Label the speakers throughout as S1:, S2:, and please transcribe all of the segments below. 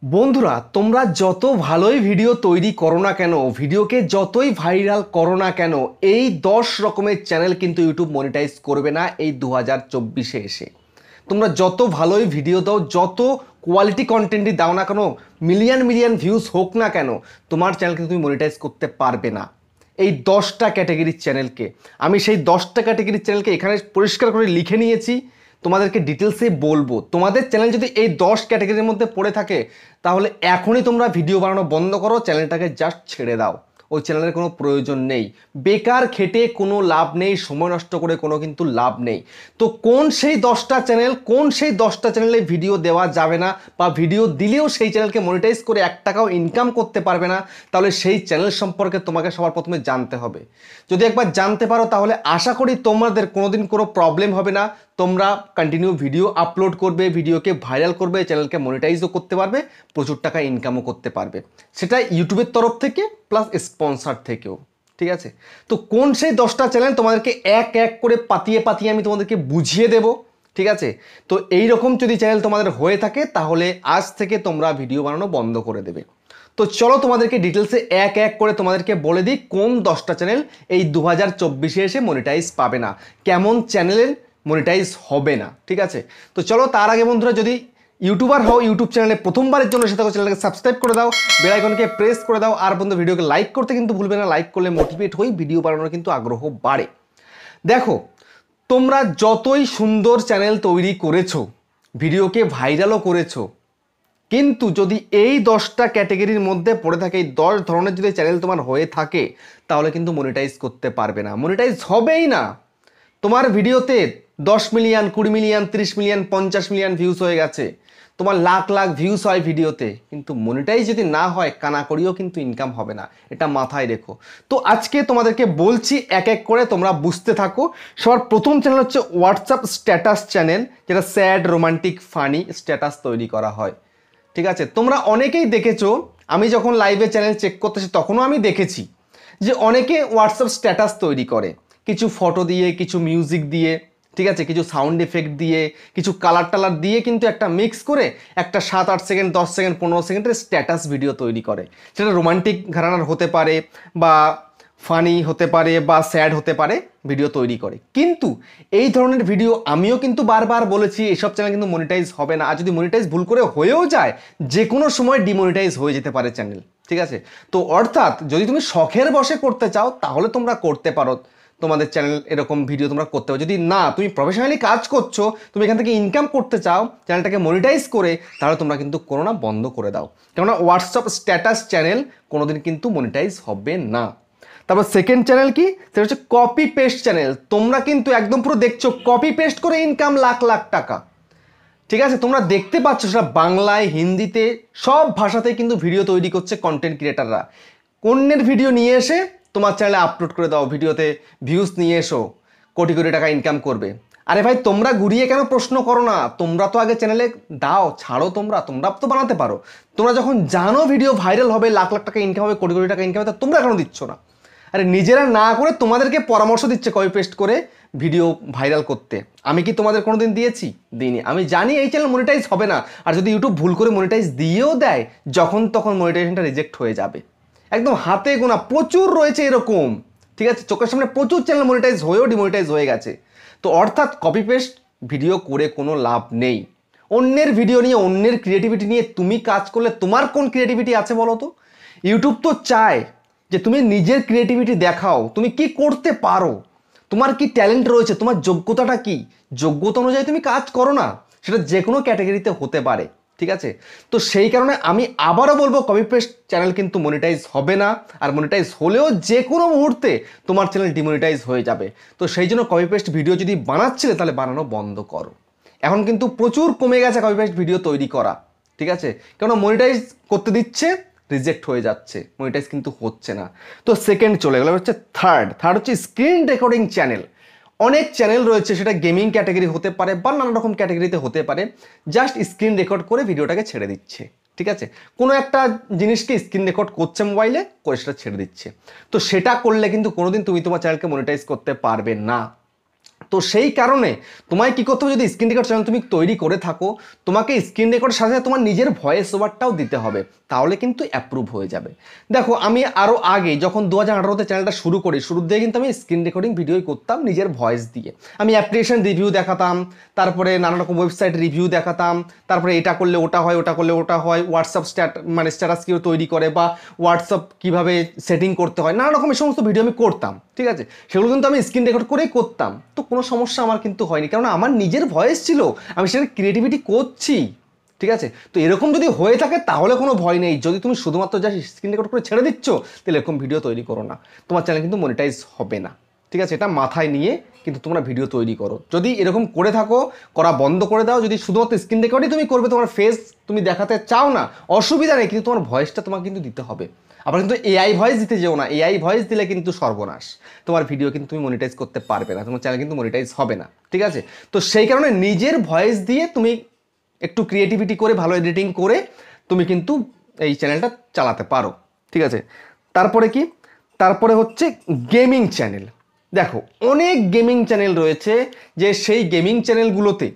S1: বন্ধুরা তোমরা যত ভালোই ভিডিও তৈরি করো না কেন, ভিডিওকে যতই ভাইরাল করো না কেন, এই 10 রকমের চ্যানেল কিন্তু ইউটিউব মনিটাইজ করবে না এই 2024-এ এসে। তোমরা যত ভালোই ভিডিও দাও, যত কোয়ালিটি কন্টেন্টই দাও না কেন, মিলিয়ন মিলিয়ন ভিউজ হোক না কেন, তোমার চ্যানেলকে তুমি মনিটাইজ করতে পারবে না। এই 10টা ক্যাটাগরির চ্যানেলকে আমি সেই 10টা ক্যাটাগরির চ্যানেলকে এখানে পরিষ্কার করে লিখে নিয়েছি, তোমাদেরকে ডিটেলসে বলবো। তোমাদের চ্যানেল যদি এই 10 ক্যাটাগরির মধ্যে পড়ে থাকে তাহলে এখনই তোমরা ভিডিও বানানো বন্ধ করো, চ্যানেলটাকে জাস্ট ছেড়ে দাও। ওই চ্যানেলের কোনো প্রয়োজন নেই, বেকার খেটে কোনো লাভ নেই, সময় নষ্ট করে কোনো কিন্তু লাভ নেই। তো কোন সেই 10টা চ্যানেল, কোন সেই 10টা চ্যানেলে ভিডিও দেওয়া যাবে না, বা ভিডিও দিলেও সেই চ্যানেলকে মনিটাইজ করে 1 টাকাও ইনকাম করতে পারবে না, তাহলে সেই চ্যানেল সম্পর্কে তোমাকে সবার প্রথমে জানতে হবে। যদি একবার জানতে পারো তাহলে আশা করি তোমাদের কোনোদিন কোনো প্রবলেম হবে না। তোমরা কন্টিনিউ ভিডিও আপলোড করবে, ভিডিওকে ভাইরাল করবে, চ্যানেলকে মনিটাইজও করতে পারবে, প্রচুর টাকা ইনকামও করতে পারবে, সেটা ইউটিউবের তরফ থেকে প্লাস স্পন্সর থেকেও। ঠিক আছে, তো কোন সেই 10টা চ্যানেল তোমাদেরকে এক এক করে পাতিয়ে পাতিয়ে আমি তোমাদেরকে বুঝিয়ে দেব। ঠিক আছে, তো এই রকম যদি চ্যানেল তোমাদের হয়ে থাকে তাহলে আজ থেকে তোমরা ভিডিও বানানো বন্ধ করে দেবে। তো চলো তোমাদেরকে ডিটেলসে এক এক করে তোমাদেরকে বলে দিই কোন 10টা চ্যানেল এই 2024-এ এসে মনিটাইজ পাবে না, কেমন চ্যানেলের মনিটাইজ হবে না। ঠিক আছে, তো চলো তার আগে বন্ধুরা, যদি ইউটিউবার হও, ইউটিউব চ্যানেলে প্রথমবারের জন্য সেটা চ্যানেলকে সাবস্ক্রাইব করে দাও, বেল আইকনকে প্রেস করে দাও, আর বন্ধু ভিডিওকে লাইক করতে কিন্তু ভুলবে না। লাইক করলে মোটিভেট হই, ভিডিও বানানোর কিন্তু আগ্রহ বাড়ে। দেখো, তোমরা যতই সুন্দর চ্যানেল তৈরি করেছো, ভিডিওকে ভাইরালও করেছো, কিন্তু যদি এই 10টা ক্যাটাগরির মধ্যে পড়ে থাকে, এই 10 ধরনের যদি চ্যানেল তোমার হয়ে থাকে, তাহলে কিন্তু মনিটাইজ করতে পারবে না, মনিটাইজ হবেই না। তোমার ভিডিওতে 10 million, 20 million, 30 million, 50 million views হয়ে গেছে, তোমার লাখ লাখ ভিউজ হয় ভিডিওতে, কিন্তু মনিটাইজ যদি না হয় কানা করিও কিন্তু ইনকাম হবে না, এটা মাথায় রেখো। তো আজকে তোমাদেরকে বলছি এক এক করে, তোমরা বুঝতে থাকো। সবার প্রথম চ্যানেল হচ্ছে হোয়াটসঅ্যাপ স্ট্যাটাস চ্যানেল, যেটা স্যাড, রোমান্টিক, ফানি স্ট্যাটাস তৈরি করা হয়। ঠিক আছে, তোমরা অনেকেই দেখেছো, আমি যখন লাইভে চ্যানেল চেক করতেছি তখনও আমি দেখেছি যে অনেকে হোয়াটসঅ্যাপ স্ট্যাটাস তৈরি করে কিছু ফটো দিয়ে, কিছু মিউজিক দিয়ে, ঠিক আছে, কিছু সাউন্ড এফেক্ট দিয়ে, কিছু কালার টালার দিয়ে, কিন্তু একটা মিক্স করে একটা 7-8 সেকেন্ড, 10 সেকেন্ড, 15 সেকেন্ডের স্ট্যাটাস ভিডিও তৈরি করে। সেটা রোমান্টিক ঘরানার হতে পারে, বা ফানি হতে পারে, বা স্যাড হতে পারে, ভিডিও তৈরি করে। কিন্তু এই ধরনের ভিডিও আমিও কিন্তু বারবার বলেছি, এসব চ্যানেল কিন্তু মনিটাইজ হবে না। আর যদি মনিটাইজ ভুল করে হয়েও যায়, যে কোনো সময় ডিমনিটাইজ হয়ে যেতে পারে চ্যানেল। ঠিক আছে, তো অর্থাৎ যদি তুমি শখের বশে করতে চাও তাহলে তোমরা করতে পারো, তোমাদের চ্যানেল এরকম ভিডিও তোমরা করতে পারো। যদি না, তুমি প্রফেশনালি কাজ করছো, তুমি এখান থেকে ইনকাম করতে চাও চ্যানেলটাকে মনিটাইজ করে, তাহলে তোমরা কিন্তু করো না, বন্ধ করে দাও। কেননা হোয়াটসঅ্যাপ স্ট্যাটাস চ্যানেল কোনোদিন কিন্তু মনিটাইজ হবে না। তারপর সেকেন্ড চ্যানেল কি, সেটা হচ্ছে কপি পেস্ট চ্যানেল। তোমরা কিন্তু একদম পুরো দেখছো কপি পেস্ট করে ইনকাম লাখ লাখ টাকা। ঠিক আছে, তোমরা দেখতে পাচ্ছ সেটা বাংলায়, হিন্দিতে, সব ভাষাতেই কিন্তু ভিডিও তৈরি করছে কন্টেন্ট ক্রিয়েটাররা। অন্যের ভিডিও নিয়ে এসে তোমার চ্যানেলে আপলোড করে দাও, ভিডিওতে ভিউজ নিয়ে এসো, কোটি কোটি টাকা ইনকাম করবে। আরে ভাই, তোমরা ঘুরিয়ে কেন প্রশ্ন করো না? তোমরা তো আগে চ্যানেলে দাও, ছাড়ো, তোমরা তো বানাতে পারো। তোমরা যখন জানো ভিডিও ভাইরাল হবে, লাখ লাখ টাকা ইনকাম হবে, কোটি কোটি টাকা ইনকাম হবে, তা তোমরা কেন দিচ্ছ না? আরে নিজেরা না করে তোমাদেরকে পরামর্শ দিচ্ছে কপি পেস্ট করে ভিডিও ভাইরাল করতে। আমি কি তোমাদের কোনোদিন দিয়েছি? দিইনি। আমি জানি এই চ্যানেল মনিটাইজ হবে না, আর যদি ইউটিউব ভুল করে মনিটাইজ দিয়েও দেয়, যখন তখন মনিটাইজেশনটা রিজেক্ট হয়ে যাবে। একদম হাতে গোনা প্রচুর রয়েছে এরকম। ঠিক আছে, চোখের সামনে প্রচুর চ্যানেল মনিটাইজ হয়েও ডিমনিটাইজ হয়ে গেছে। তো অর্থাৎ কপি পেস্ট ভিডিও করে কোনো লাভ নেই। অন্যের ভিডিও নিয়ে, অন্যের ক্রিয়েটিভিটি নিয়ে তুমি কাজ করলে তোমার কোন ক্রিয়েটিভিটি আছে বলো তো? ইউটিউব তো চায় যে তুমি নিজের ক্রিয়েটিভিটি দেখাও, তুমি কি করতে পারো, তোমার কি ট্যালেন্ট রয়েছে, তোমার যোগ্যতাটা কি, যোগ্যতা অনুযায়ী তুমি কাজ করো না। সেটা যে কোনো ক্যাটাগরিতে হতে পারে। ঠিক আছে, তো সেই কারণে আমি আবারও বলবো, কপি পেস্ট চ্যানেল কিন্তু মনিটাইজ হবে না। আর মনিটাইজ হলেও যে কোনো মুহূর্তে তোমার চ্যানেল ডিমনিটাইজ হয়ে যাবে। তো সেই জন্য কপি পেস্ট ভিডিও যদি বানাচ্ছিলে তাহলে বানানো বন্ধ করো। এখন কিন্তু প্রচুর কমে গেছে কপি পেস্ট ভিডিও তৈরি করা। ঠিক আছে, কেননা মনিটাইজ করতে দিচ্ছে, রিজেক্ট হয়ে যাচ্ছে, মনিটাইজ কিন্তু হচ্ছে না। তো সেকেন্ড চলে গেল, হচ্ছে থার্ড হচ্ছে স্ক্রিন রেকর্ডিং চ্যানেল। অনেক চ্যানেল রয়েছে, সেটা গেমিং ক্যাটাগরি হতে পারে বা নানা রকম ক্যাটাগরিতে হতে পারে, জাস্ট স্ক্রিন রেকর্ড করে ভিডিওটাকে ছেড়ে দিচ্ছে। ঠিক আছে, কোনো একটা জিনিসকে স্ক্রিন রেকর্ড করছে মোবাইলে, করে সেটা ছেড়ে দিচ্ছে। তো সেটা করলে কিন্তু কোনোদিন তুমি তোমার চ্যানেলকে মনিটাইজ করতে পারবে না। তো সেই কারণে তোমায় কি করতে হবে, যদি স্ক্রিন রেকর্ড চ্যানেল তুমি তৈরি করে থাকো, তোমাকে স্ক্রিন রেকর্ডের সাথে সাথে তোমার নিজের ভয়েস ওভারটাও দিতে হবে, তাহলে কিন্তু অ্যাপ্রুভ হয়ে যাবে। দেখো আমি আরও আগে যখন 2018-তে চ্যানেলটা শুরু করি, শুরুর দিকে কিন্তু আমি স্ক্রিন রেকর্ডিং ভিডিওই করতাম নিজের ভয়েস দিয়ে। আমি অ্যাপ্লিকেশন রিভিউ দেখাতাম, তারপরে নানা রকম ওয়েবসাইট রিভিউ দেখাতাম, তারপরে এটা করলে ওটা হয়, ওটা করলে ওটা হয়, হোয়াটসঅ্যাপ স্ট্যাটাস কীভাবে তৈরি করে বা হোয়াটসঅ্যাপ কীভাবে সেটিং করতে হয়, নানা রকম এই সমস্ত ভিডিও আমি করতাম। ঠিক আছে, সেগুলো কিন্তু আমি স্ক্রিন রেকর্ড করেই করতাম। তো কোনো সমস্যা আমার কিন্তু হয়নি, কারণ আমার নিজের ভয়েস ছিল, আমি সেটা ক্রিয়েটিভিটি করছি। ঠিক আছে, তো এরকম যদি হয়ে থাকে তাহলে কোনো ভয় নেই। যদি তুমি শুধুমাত্র যা স্ক্রিন রেকর্ড করে ছেড়ে দিচ্ছ, তাহলে এরকম ভিডিও তৈরি করো না, তোমার চ্যানেল কিন্তু মনিটাইজ হবে না। ঠিক আছে, এটা মাথায় নিয়ে কিন্তু তোমরা ভিডিও তৈরি করো। যদি এরকম করে থাকো, করা বন্ধ করে দাও। যদি শুধুমাত্র স্ক্রিন রেকর্ডই তুমি করবে, তোমার ফেস তুমি দেখাতে চাও না, অসুবিধা নেই, কিন্তু তোমার ভয়েসটা তোমাকে কিন্তু দিতে হবে। আবার কিন্তু এআই ভয়েস দিতে যেও না, এআই ভয়েস দিলে কিন্তু সর্বনাশ, তোমার ভিডিও কিন্তু তুমি মনিটাইজ করতে পারবে না, তোমার চ্যানেল কিন্তু মনিটাইজ হবে না। ঠিক আছে, তো সেই কারণে নিজের ভয়েস দিয়ে তুমি একটু ক্রিয়েটিভিটি করে, ভালো এডিটিং করে তুমি কিন্তু এই চ্যানেলটা চালাতে পারো। ঠিক আছে, তারপরে কি, তারপরে হচ্ছে গেমিং চ্যানেল। দেখো অনেক গেমিং চ্যানেল রয়েছে, যে সেই গেমিং চ্যানেলগুলোতে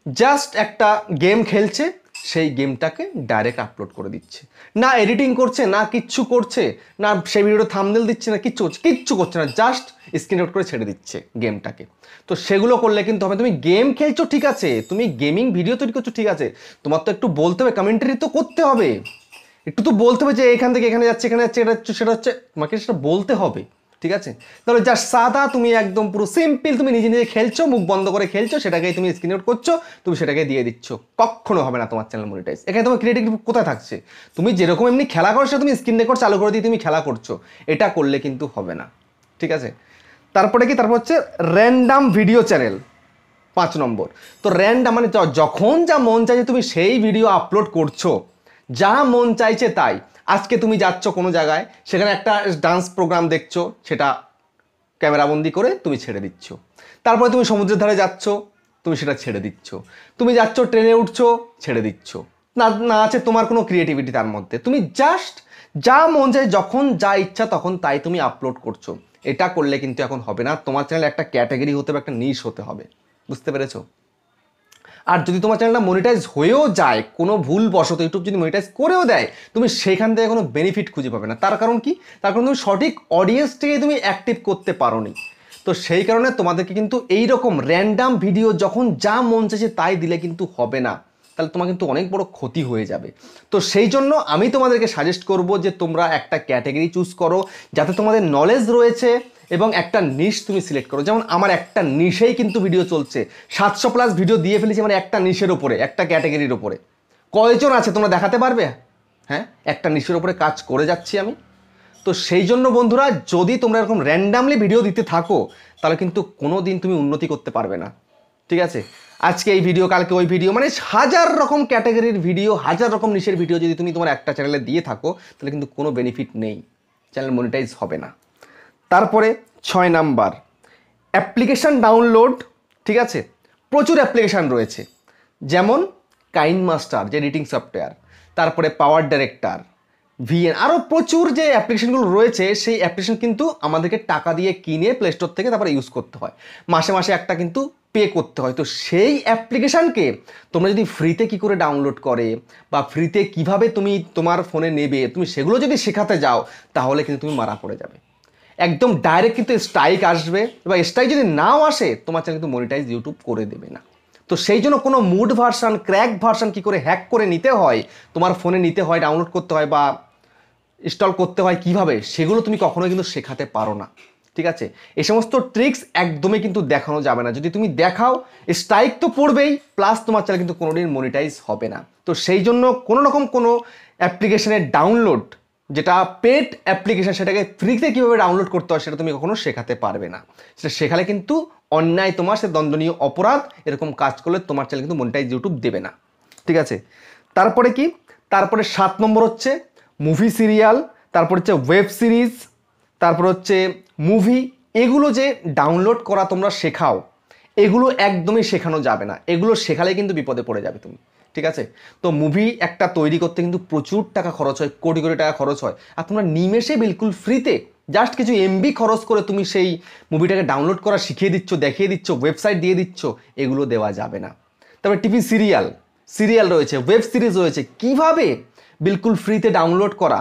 S1: জাস্ট একটা গেম খেলছে, সেই গেমটাকে ডাইরেক্ট আপলোড করে দিচ্ছে, না এডিটিং করছে, না কিচ্ছু করছে, না সেই ভিডিওটা থাম্বনেল দিচ্ছে, না কিচ্ছু করছে না, জাস্ট স্ক্রিন রেকর্ড করে ছেড়ে দিচ্ছে গেমটাকে। তো সেগুলো করলে কিন্তু হবে। তুমি গেম খেলছো ঠিক আছে, তুমি গেমিং ভিডিও তৈরি করছো ঠিক আছে, তোমার তো একটু বলতে হবে, কমেন্টারি তো করতে হবে, একটু তো বলতে হবে যে এখান থেকে এখানে যাচ্ছে, এখানে যাচ্ছে, এটা হচ্ছে, সেটা হচ্ছে, তোমাকে সেটা বলতে হবে। ঠিক আছে, তাহলে জাস্ট সাদা তুমি একদম পুরো সিম্পল, তুমি নিজে নিজে খেলছো, মুখ বন্ধ করে খেলছো, সেটাকেই তুমি স্ক্রিন রেকর্ড করছো, তুমি সেটাকে দিয়ে দিচ্ছ, কখনো হবে না তোমার চ্যানেল মনিটাইজ। এখানে তোমার ক্রিয়েটিভ কোথায় থাকছে? তুমি যেরকম এমনি খেলা করো, সেটা তুমি স্ক্রিন রেকর্ড চালু করে দিয়ে তুমি খেলা করছো, এটা করলে কিন্তু হবে না। ঠিক আছে, তারপরে কি, তারপর হচ্ছে র্যান্ডাম ভিডিও চ্যানেল, 5 নম্বর। তো র্যান্ডাম মানে যখন যা মন চাইছে তুমি সেই ভিডিও আপলোড করছো, যা মন চাইছে তাই। আজকে তুমি যাচ্ছ কোনো জায়গায়, সেখানে একটা ডান্স প্রোগ্রাম দেখছো, সেটা ক্যামেরাবন্দি করে তুমি ছেড়ে দিচ্ছ। তারপরে তুমি সমুদ্রের ধারে যাচ্ছ, তুমি সেটা ছেড়ে দিচ্ছ। তুমি যাচ্ছ ট্রেনে উঠছো, ছেড়ে দিচ্ছ। না না আছে তোমার কোনো ক্রিয়েটিভিটি তার মধ্যে, তুমি জাস্ট যা মন চায়, যখন যা ইচ্ছা তখন তাই তুমি আপলোড করছো। এটা করলে কিন্তু এখন হবে না, তোমার চ্যানেল একটা ক্যাটাগরি হতে হবে, একটা নিশ হতে হবে। বুঝতে পেরেছো? আর যদি তোমার চ্যানেলটা মনিটাইজ হয়েও যায়, কোনো ভুল বশত ইউটিউব যদি মনিটাইজ করেও দেয়, তুমি সেখান থেকে কোনো বেনিফিট খুঁজে পাবে না। তার কারণ কি? তার কারণ তুমি সঠিক অডিয়েন্সটাকে তুমি অ্যাক্টিভ করতে পারোনি। তো সেই কারণে তোমাদেরকে কিন্তু এই রকম র্যান্ডাম ভিডিও যখন যা মন চাইছে তাই দিলে কিন্তু হবে না, তাহলে তোমার কিন্তু অনেক বড় ক্ষতি হয়ে যাবে। তো সেই জন্য আমি তোমাদেরকে সাজেস্ট করব যে তোমরা একটা ক্যাটাগরি চুজ করো, যাতে তোমাদের নলেজ রয়েছে, এবং একটা নিশ তুমি সিলেক্ট করো। যেমন আমার একটা নিশেই কিন্তু ভিডিও চলছে, 700+ ভিডিও দিয়ে ফেলেছি মানে একটা নিশের ওপরে, একটা ক্যাটাগরির ওপরে। কয়জন আছে তোমরা দেখাতে পারবে? হ্যাঁ, একটা নিশের ওপরে কাজ করে যাচ্ছি আমি। তো সেই জন্য বন্ধুরা, যদি তোমরা এরকম র্যান্ডামলি ভিডিও দিতে থাকো, তাহলে কিন্তু কোনো দিন তুমি উন্নতি করতে পারবে না। ঠিক আছে, আজকে এই ভিডিও, কালকে ওই ভিডিও, মানে 1000 রকম ক্যাটাগরির ভিডিও, 1000 রকম নিশের ভিডিও যদি তুমি তোমার একটা চ্যানেলে দিয়ে থাকো, তাহলে কিন্তু কোনো বেনিফিট নেই, চ্যানেল মনিটাইজ হবে না। তারপরে 6 নাম্বার, অ্যাপ্লিকেশান ডাউনলোড। ঠিক আছে, প্রচুর অ্যাপ্লিকেশান রয়েছে, যেমন কাইনমাস্টার যে এডিটিং সফটওয়্যার, তারপরে পাওয়ার ডাইরেক্টর, ভিএন, আরও প্রচুর যে অ্যাপ্লিকেশনগুলো রয়েছে, সেই অ্যাপ্লিকেশন কিন্তু আমাদেরকে টাকা দিয়ে কিনে প্লে স্টোর থেকে তারপরে ইউজ করতে হয়, মাসে মাসে একটা কিন্তু পে করতে হয়। তো সেই অ্যাপ্লিকেশানকে তোমরা যদি ফ্রিতে কি করে ডাউনলোড করে বা ফ্রিতে কিভাবে তুমি তোমার ফোনে নেবে, তুমি সেগুলো যদি শেখাতে যাও, তাহলে কিন্তু তুমি মারা পড়ে যাবে, একদম ডাইরেক্ট কিন্তু স্ট্রাইক আসবে। এবার স্ট্রাইক যদি নাও আসে, তোমার চ্যানেল কিন্তু মনিটাইজ ইউটিউব করে দেবে না। তো সেই জন্য কোনো মুড ভার্সান, ক্র্যাক ভার্সান কী করে হ্যাক করে নিতে হয়, তোমার ফোনে নিতে হয়, ডাউনলোড করতে হয় বা ইনস্টল করতে হয় কীভাবে, সেগুলো তুমি কখনোই কিন্তু শেখাতে পারো না। ঠিক আছে, এই সমস্ত ট্রিক্স একদমই কিন্তু দেখানো যাবে না। যদি তুমি দেখাও, স্ট্রাইক তো পড়বেই, প্লাস তোমার চ্যানেল কিন্তু কোনোদিন মনিটাইজ হবে না। তো সেই জন্য কোনো রকম কোনো অ্যাপ্লিকেশনের ডাউনলোড, যেটা পেড অ্যাপ্লিকেশন, সেটাকে ফ্রিতে কীভাবে ডাউনলোড করতে হয় সেটা তুমি কখনো শেখাতে পারবে না। সেটা শেখালে কিন্তু অন্যায়, তোমার সে দণ্ডনীয় অপরাধ। এরকম কাজ করলে তোমার চ্যানেল কিন্তু মনিটাইজ ইউটিউব দেবে না। ঠিক আছে, তারপরে কি, তারপরে 7 নম্বর হচ্ছে মুভি সিরিয়াল, তারপর হচ্ছে ওয়েব সিরিজ, তারপর হচ্ছে মুভি। এগুলো যে ডাউনলোড করা তোমরা শেখাও, এগুলো একদমই শেখানো যাবে না, এগুলো শেখালে কিন্তু বিপদে পড়ে যাবে তুমি। ঠিক আছে, তো মুভি একটা তৈরি করতে কিন্তু প্রচুর টাকা খরচ হয়, কোটি কোটি টাকা খরচ হয়, আর তোমরা নিমেষে বিলকুল ফ্রিতে জাস্ট কিছু এমবি খরচ করে তুমি সেই মুভিটাকে ডাউনলোড করা শিখিয়ে দিচ্ছ, দেখিয়ে দিচ্ছ, ওয়েবসাইট দিয়ে দিচ্ছ, এগুলো দেওয়া যাবে না। তবে টিভি সিরিয়াল রয়েছে, ওয়েব সিরিজ রয়েছে, কিভাবে বিলকুল ফ্রিতে ডাউনলোড করা,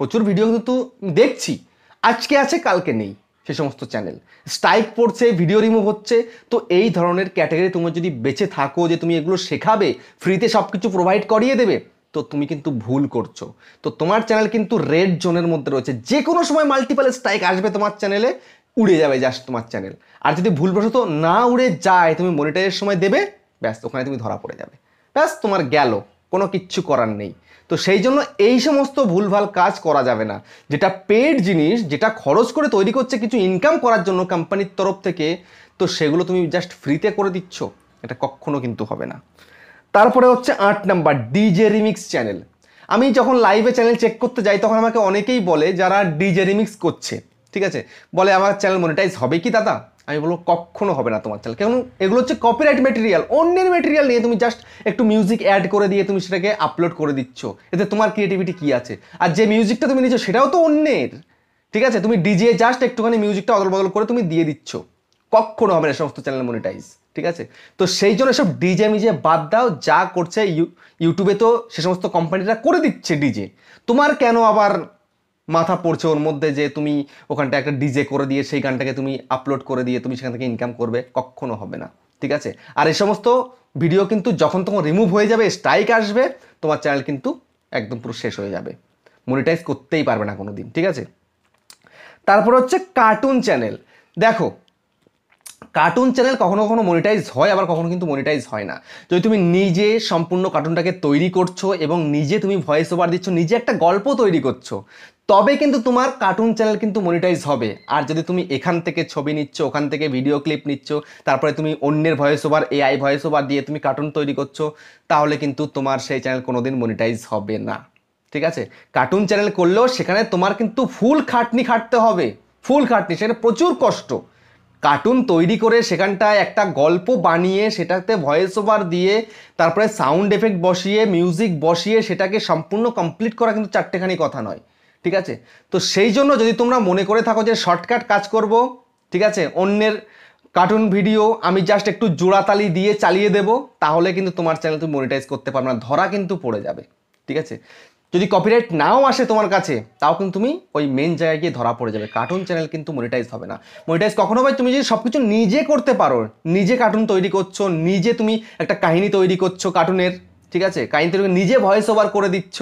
S1: প্রচুর ভিডিও কিন্তু দেখছি, আজকে আছে কালকে নেই সে সমস্ত চ্যানেল, স্ট্রাইক পড়ছে, ভিডিও রিমুভ হচ্ছে। তো এই ধরনের ক্যাটাগরি তুমি যদি বেঁচে থাকো যে তুমি এগুলো শেখাবে, ফ্রিতে সব কিছু প্রোভাইড করিয়ে দেবে, তো তুমি কিন্তু ভুল করছো। তো তোমার চ্যানেল কিন্তু রেড জোনের মধ্যে রয়েছে, যে কোনো সময় মাল্টিপল স্ট্রাইক আসবে তোমার চ্যানেলে, উড়ে যাবে জাস্ট তোমার চ্যানেল। আর যদি ভুলবশত না উড়ে যায়, তুমি মনিটাইজের সময় দেবে, ব্যাস ওখানে তুমি ধরা পড়ে যাবে, ব্যাস তোমার গেল, কোনো কিচ্ছু করার নেই। তো সেই জন্য এই সমস্ত ভুলভাল কাজ করা যাবে না। যেটা পেড জিনিস, যেটা খরচ করে তৈরি করছে কিছু ইনকাম করার জন্য কোম্পানির তরফ থেকে, তো সেগুলো তুমি জাস্ট ফ্রিতে করে দিচ্ছ, এটা কখনো কিন্তু হবে না। তারপরে হচ্ছে 8 নাম্বার, ডিজে রিমিক্স চ্যানেল। আমি যখন লাইভে চ্যানেল চেক করতে যাই তখন আমাকে অনেকেই বলে যারা ডিজে রিমিক্স করছে, ঠিক আছে, বলে আমার চ্যানেল মনিটাইজ হবে কি দাদা? আমি বলবো কখনো হবে না তোমার চ্যানেল। কেন? এগুলো হচ্ছে কপিরাইট মেটেরিয়াল, অন্যের মেটেরিয়াল নিয়ে তুমি জাস্ট একটু মিউজিক অ্যাড করে দিয়ে তুমি সেটাকে আপলোড করে দিচ্ছ, এতে তোমার ক্রিয়েটিভিটি কি আছে? আর যে মিউজিকটা তুমি নিচ্ছ সেটাও তো অন্যের, ঠিক আছে, তুমি ডিজে জাস্ট একটুখানি মিউজিকটা অদল বদল করে তুমি দিয়ে দিচ্ছ, কখনো হবে না সমস্ত চ্যানেল মনিটাইজ, ঠিক আছে। তো সেই জন্য সব ডিজে মিজে বাদ দাও, যা করছে ইউটিউবে তো সে সমস্ত কোম্পানিরা করে দিচ্ছে ডিজে, তোমার কেন আবার মাথা পড়ছে ওর মধ্যে যে তুমি ওখানটা একটা ডিজে করে দিয়ে সেই গানটাকে তুমি আপলোড করে দিয়ে তুমি সেখান থেকে ইনকাম করবে? কখনো হবে না, ঠিক আছে। আর এই সমস্ত ভিডিও কিন্তু যখন তখন রিমুভ হয়ে যাবে, স্ট্রাইক আসবে, তোমার চ্যানেল কিন্তু একদম পুরো শেষ হয়ে যাবে, মনিটাইজ করতেই পারবে না কোনো দিন, ঠিক আছে। তারপর হচ্ছে কার্টুন চ্যানেল। দেখো, কার্টুন চ্যানেল কখনো কখনো মনিটাইজ হয়, আবার কখনো কিন্তু মনিটাইজ হয় না। যদি তুমি নিজে সম্পূর্ণ কার্টুনটাকে তৈরি করছো এবং নিজে তুমি ভয়েস ওভার দিচ্ছ, নিজে একটা গল্প তৈরি করছো, তবে কিন্তু তোমার কার্টুন চ্যানেল কিন্তু মনিটাইজ হবে। আর যদি তুমি এখান থেকে ছবি নিচ্ছ, ওখান থেকে ভিডিও ক্লিপ নিচ্ছ, তারপরে তুমি অন্যের voice over, AI voice over দিয়ে তুমি কার্টুন তৈরি করছো, তাহলে কিন্তু তোমার সেই চ্যানেল কোনোদিন মনিটাইজ হবে না, ঠিক আছে। কার্টুন চ্যানেল করলেও সেখানে তোমার কিন্তু ফুল খাটনি খাটতে হবে, ফুল খাটনি, সেখানে প্রচুর কষ্ট। কার্টুন তৈরি করে সেখানটায় একটা গল্প বানিয়ে সেটাতে ভয়েস ওভার দিয়ে তারপরে সাউন্ড এফেক্ট বসিয়ে মিউজিক বসিয়ে সেটাকে সম্পূর্ণ কমপ্লিট করা কিন্তু চারটেখানি কথা নয়, ঠিক আছে। তো সেই জন্য যদি তোমরা মনে করে থাকো যে শর্টকাট কাজ করব, ঠিক আছে, অন্যের কার্টুন ভিডিও আমি জাস্ট একটু জোড়াতালি দিয়ে চালিয়ে দেব, তাহলে কিন্তু তোমার চ্যানেল তুমি মনিটাইজ করতে পারবে না, ধরা কিন্তু পড়ে যাবে, ঠিক আছে। যদি কপিরাইট নাও আসে তোমার কাছে, তাও কিন্তু তুমি ওই মেন জায়গায় গিয়ে ধরা পড়ে যাবে, কার্টুন চ্যানেল কিন্তু মনিটাইজ হবে না। মনিটাইজ কখনো হবে তুমি যদি সব কিছু নিজে করতে পারো, নিজে কার্টুন তৈরি করছো, নিজে তুমি একটা কাহিনী তৈরি করছো কার্টুনের, ঠিক আছে, কাহিনী তৈরি করে নিজে ভয়েস ওভার করে দিচ্ছ,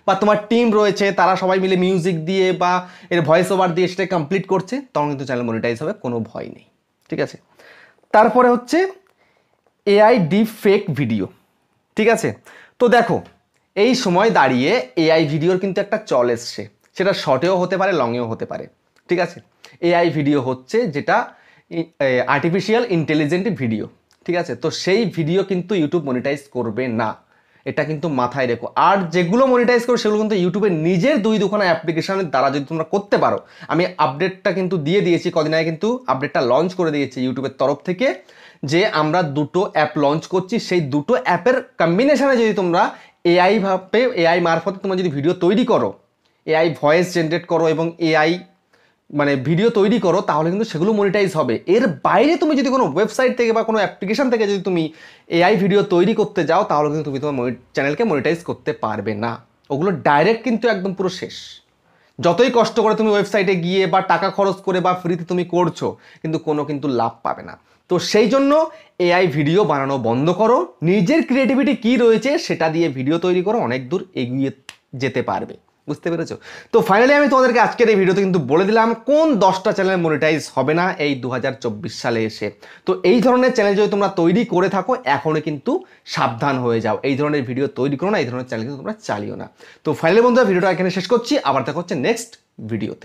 S1: বা তোমার টিম রয়েছে তারা সবাই মিলে মিউজিক দিয়ে বা এর ভয়েস ওভার দিয়ে সেটা কমপ্লিট করছে, তখন কিন্তু চ্যানেল মনিটাইজ হবে, কোনো ভয় নেই, ঠিক আছে। তারপরে হচ্ছে এআই ডিপ ফেক ভিডিও, ঠিক আছে। তো দেখো, এই সময় দাঁড়িয়ে এআই ভিডিওর কিন্তু একটা চল এসছে, সেটা শর্টেও হতে পারে, লংয়েও হতে পারে, ঠিক আছে। এআই ভিডিও হচ্ছে যেটা আর্টিফিশিয়াল ইন্টেলিজেন্ট ভিডিও, ঠিক আছে। তো সেই ভিডিও কিন্তু ইউটিউব মনিটাইজ করবে না, এটা কিন্তু মাথায় রেখো। আর যেগুলো মনিটাইজ করো সেগুলো কিন্তু ইউটিউবের নিজের 2-2খানা অ্যাপ্লিকেশনের দ্বারা যদি তোমরা করতে পারো। আমি আপডেটটা কিন্তু দিয়ে দিয়েছি, কদিন আগে কিন্তু আপডেটটা লঞ্চ করে দিয়েছি ইউটিউবের তরফ থেকে, যে আমরা 2টো অ্যাপ লঞ্চ করছি, সেই 2টো অ্যাপের কম্বিনেশনে যদি তোমরা এআই মারফতে তোমরা যদি ভিডিও তৈরি করো, এআই ভয়েস জেনারেট করো এবং এআই মানে ভিডিও তৈরি করো, তাহলে কিন্তু সেগুলো মনিটাইজ হবে। এর বাইরে তুমি যদি কোনো ওয়েবসাইট থেকে বা কোনো অ্যাপ্লিকেশন থেকে যদি তুমি এআই ভিডিও তৈরি করতে যাও, তাহলে কিন্তু তুমি তোমার চ্যানেলকে মনিটাইজ করতে পারবে না, ওগুলো ডাইরেক্ট কিন্তু একদম পুরো শেষ। যতই কষ্ট করে তুমি ওয়েবসাইটে গিয়ে বা টাকা খরচ করে বা ফ্রিতে তুমি করছো, কিন্তু কোনো কিন্তু লাভ পাবে না। তো সেই জন্য এআই ভিডিও বানানো বন্ধ করো, নিজের ক্রিয়েটিভিটি কী রয়েছে সেটা দিয়ে ভিডিও তৈরি করো, অনেক দূর এগিয়ে যেতে পারবে, বুঝতে পেরেছো? তো ফাইনালি আমি তোমাদেরকে আজকের এই ভিডিওতে কিন্তু বলে দিলাম কোন 10টা চ্যানেল মনিটাইজ হবে না এই 2024 সালে এসে। তো এই ধরনের চ্যানেল যদি তোমরা তৈরি করে থাকো, এখনই কিন্তু সাবধান হয়ে যাও, এই ধরনের ভিডিও তৈরি করো না, এই ধরনের চ্যানেল কিন্তু তোমরা চালিও না। তো ফাইনালি বন্ধুরা, ভিডিওটা এখানে শেষ করছি, আবার দেখা হচ্ছে নেক্সট ভিডিওতে।